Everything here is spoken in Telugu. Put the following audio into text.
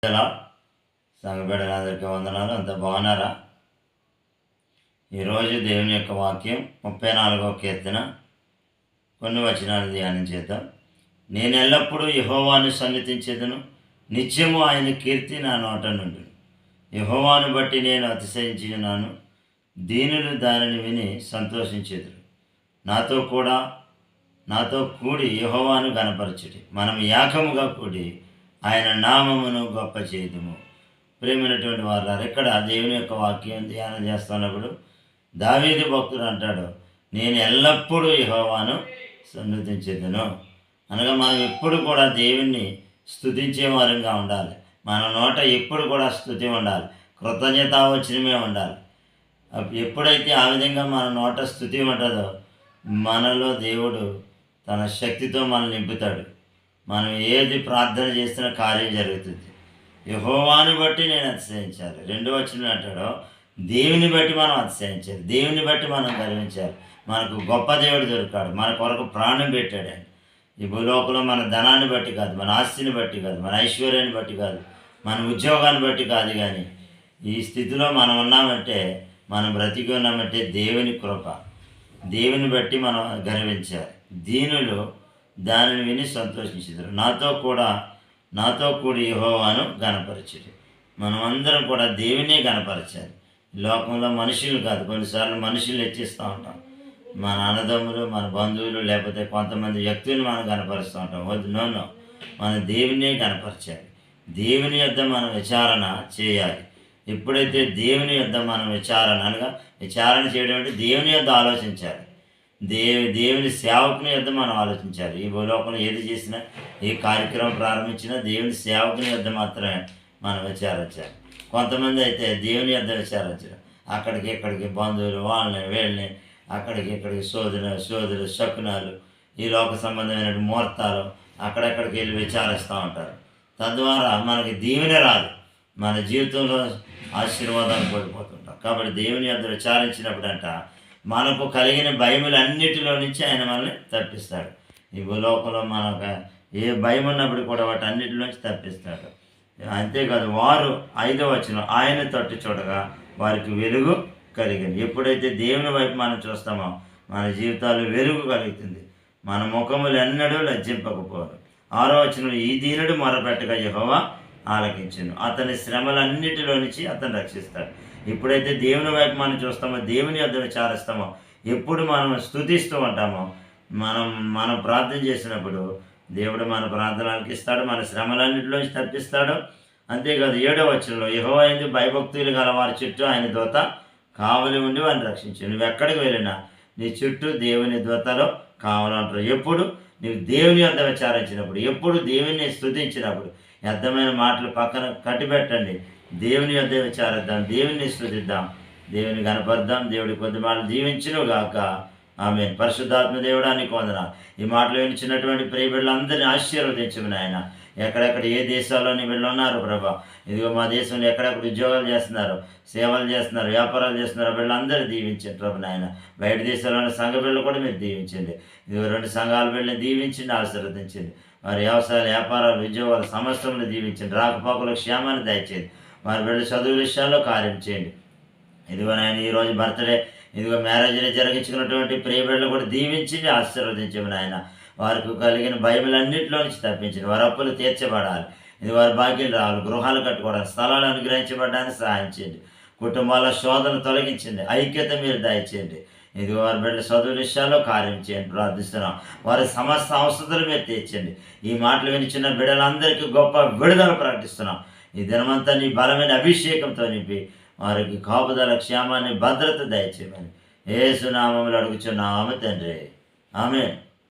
ఎలా సంఘబిడ్డలందరికీ వందనాలు. అంత బాగున్నారా? ఈరోజు దేవుని యొక్క వాక్యం 34వ కీర్తన కొన్ని వచనాలు ధ్యానం చేద్దాం. నేను ఎల్లప్పుడూ యెహోవాను సన్నిధించెదను, నిత్యము ఆయన కీర్తి నా నోట నుండి. యెహోవాను బట్టి నేను అతిశయించుచున్నాను, దీనులు దానిని విని సంతోషించెదరు. నాతో కూడి యెహోవాను గణపరచుడి. మనం ఏకముగా కూడి ఆయన నామమును గొప్ప చేయదుము. ప్రేమైనటువంటి వారు ఇక్కడ దేవుని యొక్క వాక్యం ధ్యానం చేస్తున్నప్పుడు దావీదు భక్తుడు అంటాడు, నేను ఎల్లప్పుడూ యెహోవాను సన్నిధించెదను. అనగా మనం ఎప్పుడు కూడా దేవుణ్ణి స్తుతించే వారంగా ఉండాలి. మన నోట ఎప్పుడు కూడా స్తుతి ఉండాలి, కృతజ్ఞతావచనమే ఉండాలి. ఎప్పుడైతే ఆ విధంగా మన నోట స్తుతి ఉంటుందో మనలో దేవుడు తన శక్తితో మనల్ని నింపుతాడు. మనం ఏది ప్రార్థన చేస్తున్న కార్యం జరుగుతుంది. యెహోవాను బట్టి నేను అతిశయించాలి. 2వ వచనం అంటాడో దేవుని బట్టి మనం అతిశయించాలి, దేవుని బట్టి మనం గర్వించాలి. మనకు గొప్ప దేవుడు దొరికాడు, మన కొరకు ప్రాణం పెట్టాడు. ఆయన ఈ భూలోకంలో మన ధనాన్ని బట్టి కాదు, మన ఆస్తిని బట్టి కాదు, మన ఐశ్వర్యాన్ని బట్టి కాదు, మన ఉద్యోగాన్ని బట్టి కాదు. కానీ ఈ స్థితిలో మనం ఉన్నామంటే, మనం బ్రతికి ఉన్నామంటే దేవుని కృప. దేవుని బట్టి మనం గర్వించాలి. దీనులు దానిని విని సంతోషించారు. నాతో కూడి యెహోవాను గణపరచుడి. మనం అందరం కూడా దేవునే గణపరచాలి. లోకంలో మనుషులు కాదు, కొన్నిసార్లు మనుషులు హెచ్చిస్తూ ఉంటాం. మన అన్నదమ్ములు, మన బంధువులు, లేకపోతే కొంతమంది వ్యక్తులు మనం గణపరుస్తూ ఉంటాం. వద్దు, నో, మన దేవునే గణపరచాలి. దేవుని యొద్ద మనం విచారణ చేయాలి. ఎప్పుడైతే దేవుని యొద్ద మనం విచారణ చేయడం అంటే దేవుని యొద్ద ఆలోచించాలి. దేవుని సేవకుని యొద్ద మనం ఆలోచించాలి. ఈ భూలోకంలో ఏది చేసినా, ఏ కార్యక్రమం ప్రారంభించినా దేవుని సేవకుని యొద్ద మాత్రమే మనం విచారించాలి. కొంతమంది అయితే దేవుని యొద్ద విచారించారు. అక్కడికి ఇక్కడికి బంధువులు, వాళ్ళని వీళ్ళని, అక్కడికి ఇక్కడికి శోధులు శకునాలు, ఈ లోక సంబంధమైన ముహూర్తాలు అక్కడెక్కడికి వెళ్ళి విచారిస్తూ ఉంటారు. తద్వారా మనకి దీవెన రాదు, మన జీవితంలో ఆశీర్వాదాలు కోల్పోతుంటాం. కాబట్టి దేవుని యొద్ద విచారించినప్పుడంట మనకు కలిగిన భయములన్నిటిలో నుంచి ఆయన మనల్ని తప్పిస్తాడు. ఈ భూలోకంలో మనకు ఏ భయం ఉన్నప్పుడు కూడా వాటి అన్నిటి నుంచి తప్పిస్తాడు. అంతేకాదు, వారు 5వ వచనం, ఆయన తట్టు చూడగా వారికి వెలుగు కలిగింది. ఎప్పుడైతే దేవుని వైపు మనం చూస్తామో మన జీవితాలు వెలుగు కలుగుతుంది. మన ముఖములు ఎన్నడూ లజ్జింపకపోరు. 6వ వచనం, ఈ దీనుడు మొరపెట్టగా యెహోవా ఆలకించును, అతని శ్రమలన్నిటిలో నుంచి అతను రక్షిస్తాడు. ఎప్పుడైతే దేవుని వైపు మనం చూస్తామో, దేవుని యొద్ద విచారిస్తామో, ఎప్పుడు మనం స్తుతిస్తూ ఉంటామో, మనం ప్రార్థన చేసినప్పుడు దేవుడు మన ప్రార్థన ఆలకిస్తాడు, మన శ్రమలన్నింటిలోంచి తప్పిస్తాడు. అంతేకాదు, 7వ వచనంలో, యెహోవా యందు భయభక్తులు గల వారి చుట్టూ ఆయన దూత కావలి ఉండి వారిని రక్షించు. నువ్వు ఎక్కడికి వెళ్ళినా నీ చుట్టూ దేవుని దూతలో కావాలంటారు. ఎప్పుడు నువ్వు దేవుని యొద్ద విచారించినప్పుడు, ఎప్పుడు దేవుని స్తుతించినప్పుడు, వ్యర్థమైన మాటలు పక్కన కట్టిపెట్టండి. దేవుని యొద్ద విచారిద్దాం, దేవుని స్తుతిద్దాం, దేవుని కనపరుద్దాం. దేవుడి కొద్ది మాటలు దీవించును గాక. ఆమేన్. పరిశుద్ధాత్మ దేవుడా నీకు వందనాలు. ఈ మాటలు వినిచినటువంటి ప్రియ బిడ్డలందరినీ ఆశీర్వదించమని ఆయన. ఎక్కడెక్కడ ఏ దేశాల్లో నీ బిడ్డలు ఉన్నారు ప్రభా, ఇదిగో మా దేశంలో ఎక్కడెక్కడ ఉద్యోగాలు చేస్తున్నారు, సేవలు చేస్తున్నారు, వ్యాపారాలు చేస్తున్నారు, బిడ్డలందరూ దీవించండి ప్రభు నాయన. బయట దేశాల్లోని సంఘ బిడ్డలు కూడా మీరు దీవించండి. ఇదిగో 2 సంఘాల బిడ్డని దీవించండి, ఆశీర్వదించండి. వారి వ్యవసాయాలు, వ్యాపారాలు, ఉద్యోగాలు సమస్తములు దీవించండి. రాకపోకల క్షేమాన్ని దయచేయండి. వారి బిడ్డల చదువు విషయాల్లో కార్యం చేయండి. ఇదిగో నాయన, ఈరోజు బర్త్డే, ఇదిగో మ్యారేజ్ని జరిగించుకున్నటువంటి ప్రియ బిడ్డలు కూడా దీవించి ఆశీర్వదించమని ఆయన. వారికి కలిగిన భయములన్నింటిలో నుంచి తప్పించండి. వారి అప్పులు తీర్చబడాలి, ఇది వారి భాగ్యం రావాలి, గృహాలు కట్టుకోవడానికి, స్థలాలు అనుగ్రహించబడడానికి సహాయం చేయండి. కుటుంబాల శోధన తొలగించండి, ఐక్యత మీరు దయచేయండి. ఇది వారి బిడ్డల చదువు విషయాల్లో కార్యం చేయండి ప్రార్థిస్తున్నాం. వారి సమస్త అవసరాలు మీరు తీర్చండి. ఈ మాటలు వినిచిన బిడ్డలందరికీ గొప్ప విడుదల ప్రకటిస్తున్నాం. ఈ దినమంతా నీ బలమైన అభిషేకంతో నింపి వారికి కాపుదల, క్షేమాన్ని, భద్రత దయచేయమని యేసు నామములో అడుగుచున్నాము తండ్రి. ఆమేన్.